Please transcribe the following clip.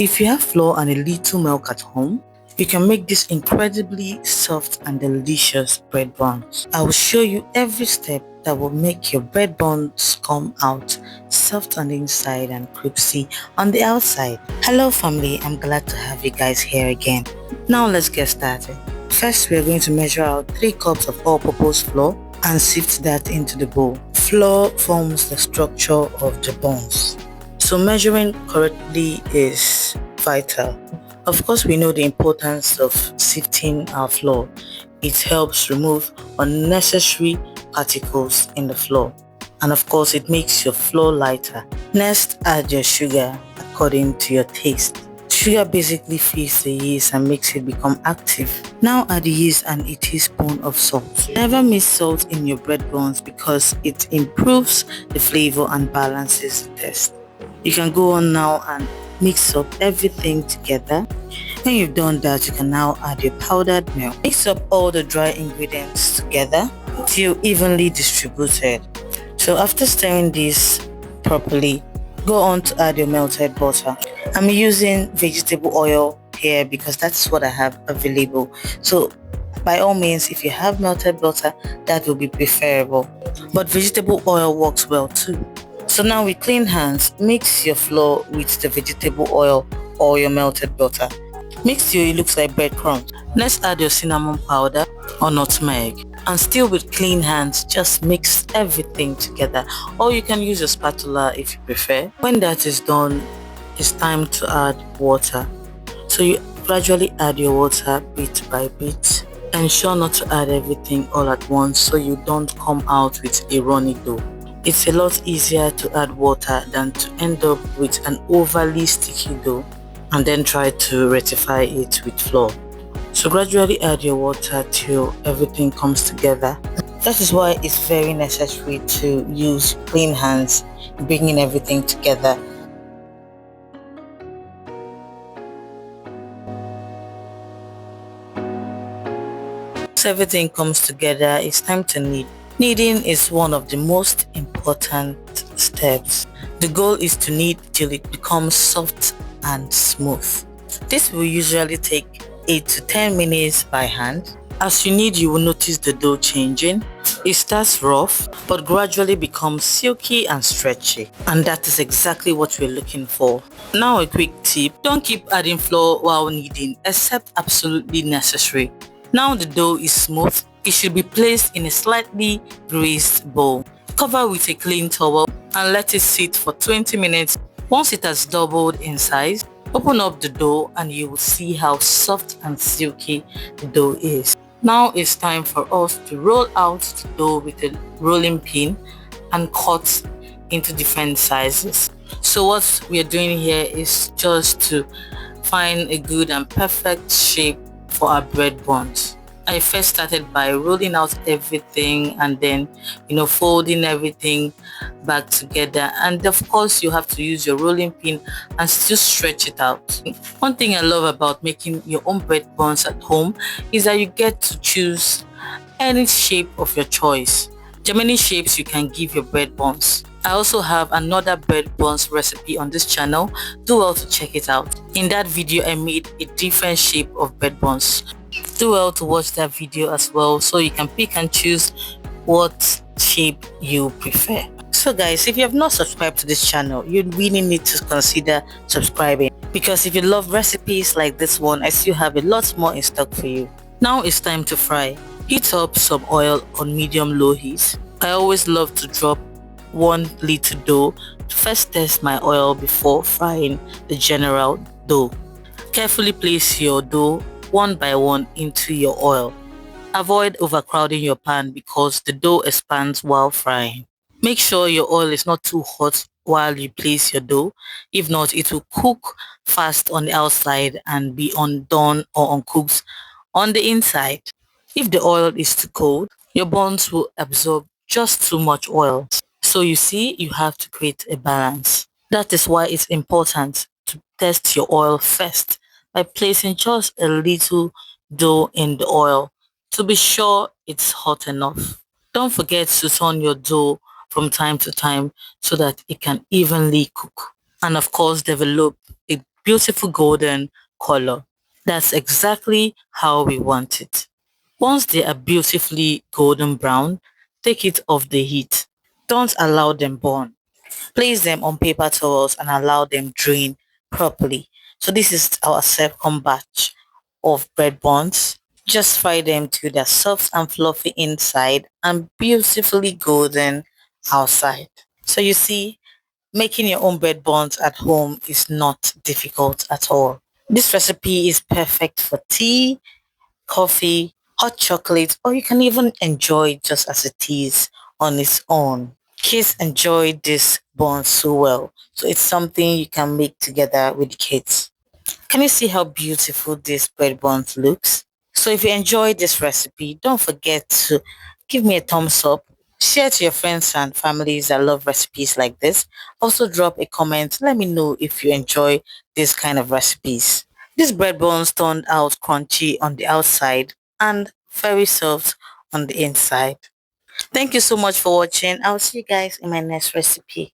If you have flour and a little milk at home, you can make this incredibly soft and delicious bread buns. I will show you every step that will make your bread buns come out soft on the inside and crispy on the outside. Hello family, I'm glad to have you guys here again. Now let's get started. First, we are going to measure out 3 cups of all-purpose flour and sift that into the bowl. Flour forms the structure of the buns, so measuring correctly is vital. Of course, we know the importance of sifting our flour. It helps remove unnecessary particles in the flour, and of course it makes your flour lighter. Next, add your sugar according to your taste. Sugar basically feeds the yeast and makes it become active. Now add the yeast and a teaspoon of salt. Never miss salt in your bread buns because it improves the flavor and balances the taste. You can go on now and mix up everything together. When you've done that, you can now add your powdered milk. Mix up all the dry ingredients together till evenly distributed. So after stirring this properly, go on to add your melted butter. I'm using vegetable oil here because that's what I have available. So by all means, if you have melted butter, that will be preferable. But vegetable oil works well too. So now with clean hands, mix your flour with the vegetable oil or your melted butter. Mix till it looks like breadcrumbs. Next, add your cinnamon powder or nutmeg. And still with clean hands, just mix everything together. Or you can use a spatula if you prefer. When that is done, it's time to add water. So you gradually add your water bit by bit. Ensure not to add everything all at once so you don't come out with a runny dough. It's a lot easier to add water than to end up with an overly sticky dough and then try to rectify it with flour. So gradually add your water till everything comes together. That is why it's very necessary to use clean hands in bringing everything together. Once everything comes together, it's time to knead. Kneading is one of the most important steps. The goal is to knead till it becomes soft and smooth. This will usually take 8 to 10 minutes by hand. As you knead, you will notice the dough changing. It starts rough but gradually becomes silky and stretchy, and that is exactly what we're looking for. Now a quick tip: don't keep adding flour while kneading except absolutely necessary. Now the dough is smooth. It should be placed in a slightly greased bowl. Cover with a clean towel and let it sit for 20 minutes. Once it has doubled in size, open up the dough and you will see how soft and silky the dough is. Now it's time for us to roll out the dough with a rolling pin and cut into different sizes. So what we are doing here is just to find a good and perfect shape for our bread buns. I first started by rolling out everything and then folding everything back together, and of course you have to use your rolling pin and still stretch it out. One thing I love about making your own bread buns at home is that you get to choose any shape of your choice. There are many shapes you can give your bread buns. I also have another bread buns recipe on this channel. Do well to check it out. In that video I made a different shape of bread buns. Do well to watch that video as well so you can pick and choose what shape you prefer. So guys, if you have not subscribed to this channel, you really need to consider subscribing, because if you love recipes like this one, I still have a lot more in stock for you. Now it's time to fry. Heat up some oil on medium-low heat. I always love to drop 1 little dough to first test my oil before frying the general dough. Carefully place your dough one by one into your oil. Avoid overcrowding your pan because the dough expands while frying. Make sure your oil is not too hot while you place your dough. If not, it will cook fast on the outside and be undone or uncooked on the inside. If the oil is too cold, your buns will absorb just too much oil. So you see, you have to create a balance. That is why it's important to test your oil first by placing just a little dough in the oil to be sure it's hot enough. Don't forget to turn your dough from time to time so that it can evenly cook, and of course develop a beautiful golden color. That's exactly how we want it. Once they are beautifully golden brown, take it off the heat. Don't allow them burn. Place them on paper towels and allow them drain properly. So this is our second batch of bread buns. Just fry them till they're soft and fluffy inside and beautifully golden outside. So you see, making your own bread buns at home is not difficult at all. This recipe is perfect for tea, coffee, hot chocolate, or you can even enjoy it just as it is on its own. Kids enjoy this bun so well, so it's something you can make together with the kids. Can you see how beautiful this bread bun looks? So if you enjoyed this recipe, don't forget to give me a thumbs up, share to your friends and families that love recipes like this. Also drop a comment, let me know if you enjoy this kind of recipes. These bread buns turned out crunchy on the outside and very soft on the inside. Thank you so much for watching. I'll see you guys in my next recipe.